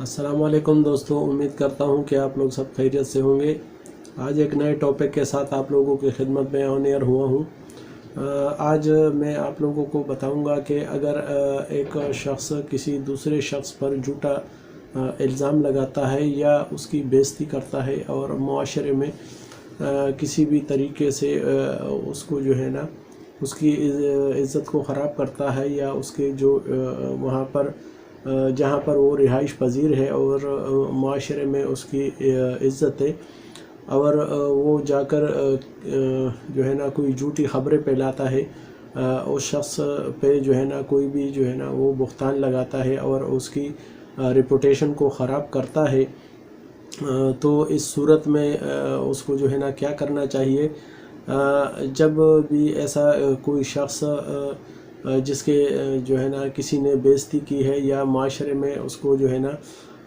अस्सलामुअलैकुम दोस्तों, उम्मीद करता हूँ कि आप लोग सब खैरियत से होंगे। आज एक नए टॉपिक के साथ आप लोगों की खिदमत में ऑन एयर हुआ हूँ। आज मैं आप लोगों को बताऊँगा कि अगर एक शख्स किसी दूसरे शख्स पर झूठा इल्ज़ाम लगाता है या उसकी बेइज्जती करता है और मुआशरे में किसी भी तरीके से उसको जो है ना उसकी इज़्ज़त को ख़राब करता है या उसके जो वहाँ पर जहाँ पर वो रिहाइश पजीर है और मुआशरे में उसकी इज़्ज़त है और वो जाकर जो है ना कोई झूठी ख़बरें फैलाता है, उस शख्स पे जो है ना कोई भी जो है ना वो बुहतान लगाता है और उसकी रेपुटेशन को ख़राब करता है, तो इस सूरत में उसको जो है ना क्या करना चाहिए। जब भी ऐसा कोई शख्स जिसके जो है ना किसी ने बेइज्जती की है या माशरे में उसको जो है ना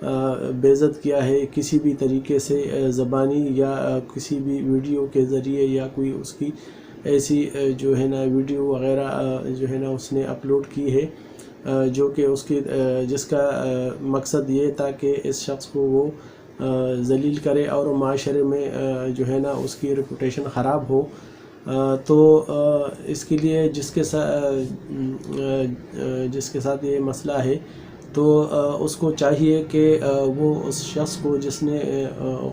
बेइज्जत किया है किसी भी तरीके से, ज़बानी या किसी भी वीडियो के ज़रिए या कोई उसकी ऐसी जो है ना वीडियो वग़ैरह जो है ना उसने अपलोड की है जो कि उसकी जिसका मकसद ये था कि इस शख्स को वो ज़लील करे और माशरे में जो है ना उसकी रेपुटेशन ख़राब हो, तो इसके लिए जिसके साथ ये मसला है तो उसको चाहिए कि वो उस शख्स को जिसने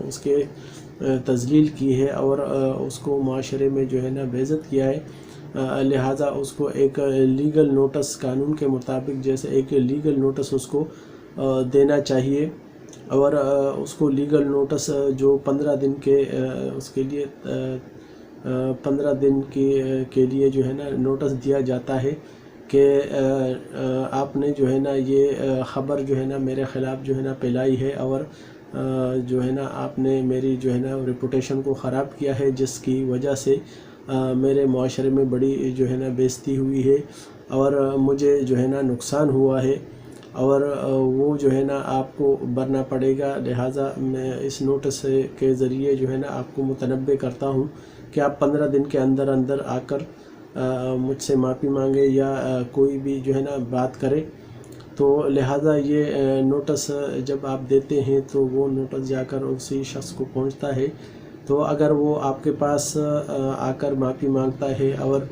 उसके तज़लील की है और उसको माशरे में जो है ना बेइज्जत किया है, लिहाजा उसको एक लीगल नोटिस कानून के मुताबिक जैसे एक लीगल नोटिस उसको देना चाहिए और उसको लीगल नोटिस जो 15 दिन के उसके लिए 15 दिन के लिए जो है ना नोटिस दिया जाता है कि आपने जो है ना ये ख़बर जो है ना मेरे ख़िलाफ़ जो है ना फैलाई है और जो है ना आपने मेरी जो है ना रेपुटेशन को ख़राब किया है, जिसकी वजह से मेरे मुआशरे में बड़ी जो है ना बेइज्जती हुई है और मुझे जो है ना नुकसान हुआ है और वो जो है ना आपको भरना पड़ेगा। लिहाजा मैं इस नोटिस के ज़रिए जो है ना आपको मुतनब्बे करता हूँ कि आप 15 दिन के अंदर अंदर आकर मुझसे माफ़ी मांगे या कोई भी जो है ना बात करे। तो लिहाजा ये नोटिस जब आप देते हैं तो वो नोटिस जाकर उसी शख्स को पहुंचता है, तो अगर वो आपके पास आकर माफ़ी मांगता है और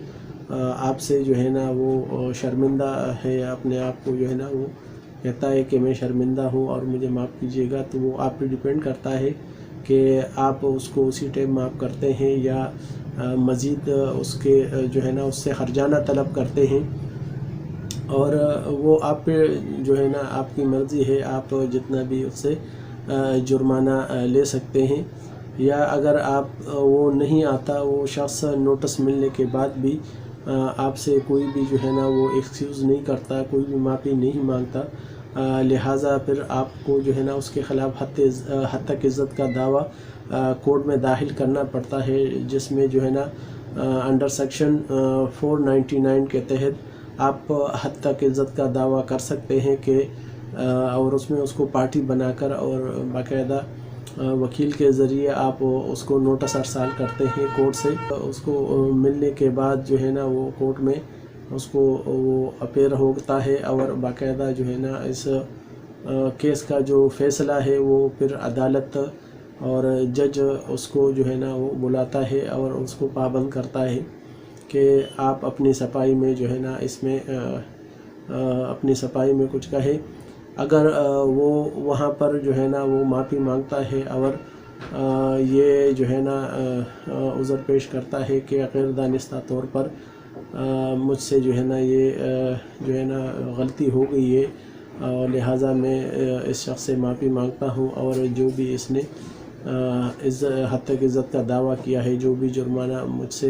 आपसे जो है ना वो शर्मिंदा है, अपने आप को जो है ना वो कहता है कि मैं शर्मिंदा हूँ और मुझे माफ़ कीजिएगा, तो वो आप पे डिपेंड करता है कि आप उसको उसी टाइम माफ़ करते हैं या मज़ीद उसके जो है ना उससे हर्जाना तलब करते हैं। और वो आप पे जो है ना आपकी मर्ज़ी है, आप जितना भी उससे जुर्माना ले सकते हैं या अगर आप वो नहीं आता, वो शख्स नोटिस मिलने के बाद भी आपसे कोई भी जो है ना वो एक्सक्यूज़ नहीं करता, कोई भी माफ़ी नहीं मांगता, लिहाजा फिर आपको जो है ना उसके ख़िलाफ़ हद तक इज़्ज़त का दावा कोर्ट में दाखिल करना पड़ता है, जिसमें जो है ना अंडर सेक्शन 499 के तहत आप हद तक इज़्ज़त का दावा कर सकते हैं कि और उसमें उसको पार्टी बनाकर और बाकायदा वकील के ज़रिए आप उसको नोटिस अरसाल करते हैं कोर्ट से। उसको मिलने के बाद जो है ना वो कोर्ट में उसको वो अपेयर होता है और बाकायदा जो है ना इस केस का जो फ़ैसला है वो फिर अदालत और जज उसको जो है ना वो बुलाता है और उसको पाबंद करता है कि आप अपनी सफाई में जो है ना इसमें अपनी सफाई में कुछ कहे। अगर वो वहाँ पर जो है ना वो माफ़ी मांगता है और ये जो है ना उज़र पेश करता है कि गैर दानिस्ता तौर पर मुझसे जो है ना ये जो है ना गलती हो गई है और लिहाजा मैं इस शख्स से माफ़ी मांगता हूँ और जो भी इसने हद तक इज़्ज़त का दावा किया है, जो भी जुर्माना मुझसे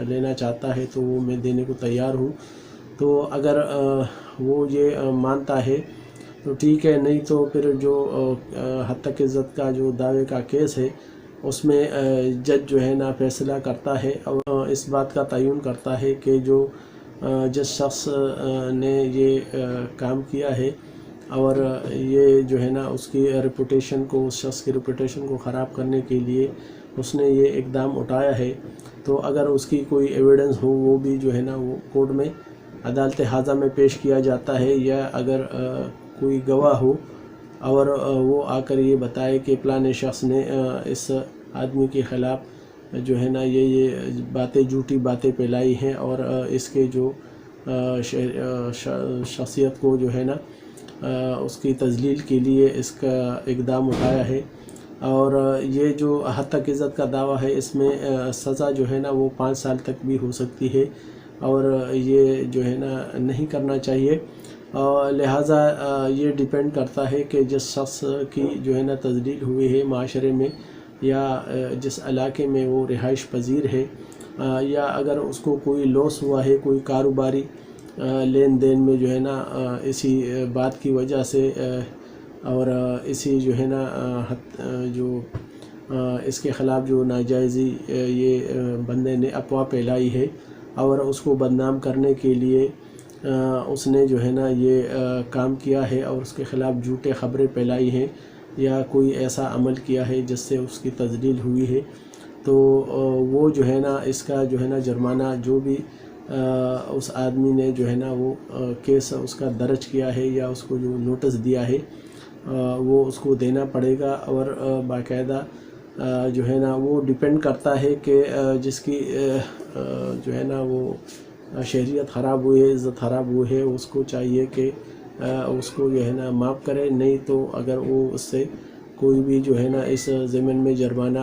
लेना चाहता है तो वो मैं देने को तैयार हूँ। तो अगर वो ये मानता है तो ठीक है, नहीं तो फिर जो हद तक इज़्ज़त का जो दावे का केस है उसमें जज जो है ना फ़ैसला करता है और इस बात का तयन करता है कि जो जिस शख्स ने ये काम किया है और ये जो है ना उसकी रेपुटेशन को, उस शख्स की रेपुटेशन को ख़राब करने के लिए उसने ये इक़दाम उठाया है, तो अगर उसकी कोई एविडेंस हो वो भी जो है ना वो कोर्ट में अदालत हाज़ा में पेश किया जाता है या अगर कोई गवाह हो اور وہ آ کر یہ بتائے کہ فلاں شخص نے اس آدمی کے خلاف جو ہے نا یہ باتیں جھوٹی باتیں پھیلائی ہیں اور اس کے جو شخصیت کو جو ہے نا اس کی تذلیل کے لیے اس کا اقدام اٹھایا ہے، اور یہ جو حد تک عزت کا دعویٰ ہے اس میں سزا جو ہے نا وہ 5 سال تک بھی ہو سکتی ہے، اور یہ جو ہے نا نہیں کرنا چاہیے۔ لہٰذا یہ ڈیپینڈ کرتا ہے کہ جس شخص کی جو ہے نا تذلیل ہوئی ہے معاشرے میں، یا جس علاقے میں وہ رہائش پذیر ہے، یا اگر اس کو کوئی لاس ہوا ہے کوئی کاروباری لین دین میں جو ہے نا اسی بات کی وجہ سے، اور اسی جو ہے نا جو اس کے خلاف جو ناجائزی یہ بندے نے افواہ پھیلائی ہے اور اس کو بدنام کرنے کے لیے اس نے جو ہے نا یہ کام کیا ہے اور اس کے خلاف جھوٹے خبریں پھیلائی ہیں، یا کوئی ایسا عمل کیا ہے جس سے اس کی تذلیل ہوئی ہے، تو وہ جو ہے نا اس کا جو ہے نا جرمانہ جو بھی اس آدمی نے جو ہے نا وہ کیس اس کا درج کیا ہے یا اس کو جو نوٹس دیا ہے وہ اس کو دینا پڑے گا، اور باقاعدہ جو ہے نا وہ ڈیپینڈ کرتا ہے کہ جس کی جو ہے نا وہ شہریت خراب ہوئی ہے، عزت خراب ہوئی ہے، اس کو چاہیے کہ اس کو جو ہے نا معاف کرے، نہیں تو اگر وہ اس سے کوئی بھی جو ہے نا اس ضمن میں جرمانہ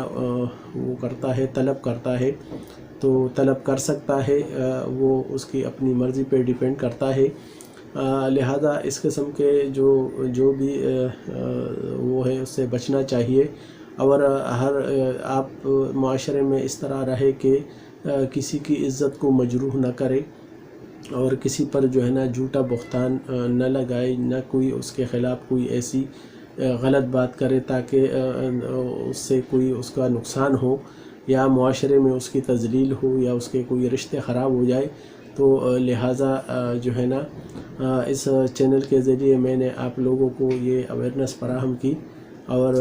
وہ کرتا ہے، طلب کرتا ہے، تو طلب کر سکتا ہے، وہ اس کی اپنی مرضی پہ ڈیپینڈ کرتا ہے۔ لہذا اس قسم کے جو بھی وہ ہے اس سے بچنا چاہیے، اور آپ معاشرے میں اس طرح رہے کہ کسی کی عزت کو مجروح نہ کرے، اور کسی پر جو ہے نا جھوٹا بہتان نہ لگائے، نہ کوئی اس کے خلاف کوئی ایسی غلط بات کرے تاکہ اس سے کوئی اس کا نقصان ہو، یا معاشرے میں اس کی تذلیل ہو، یا اس کے کوئی رشتے خراب ہو جائے۔ تو لہٰذا جو ہے نا اس چینل کے ذریعے میں نے آپ لوگوں کو یہ اویئرنیس فراہم کی، اور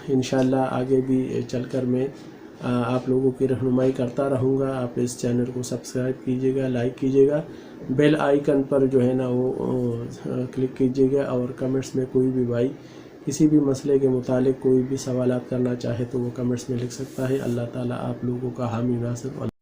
انشاءاللہ آگے بھی چل کر میں آپ لوگوں کی رہنمائی کرتا رہوں گا۔ آپ اس چینل کو سبسکرائب کیجیے گا، لائک کیجیے گا، بیل آئیکن پر جو ہے نا وہ کلک کیجیے گا، اور کمنٹس میں کوئی بھی بھائی کسی بھی مسئلے کے متعلق کوئی بھی سوالات کرنا چاہے تو وہ کمنٹس میں لکھ سکتا ہے۔ اللہ تعالیٰ آپ لوگوں کا حامی ناصر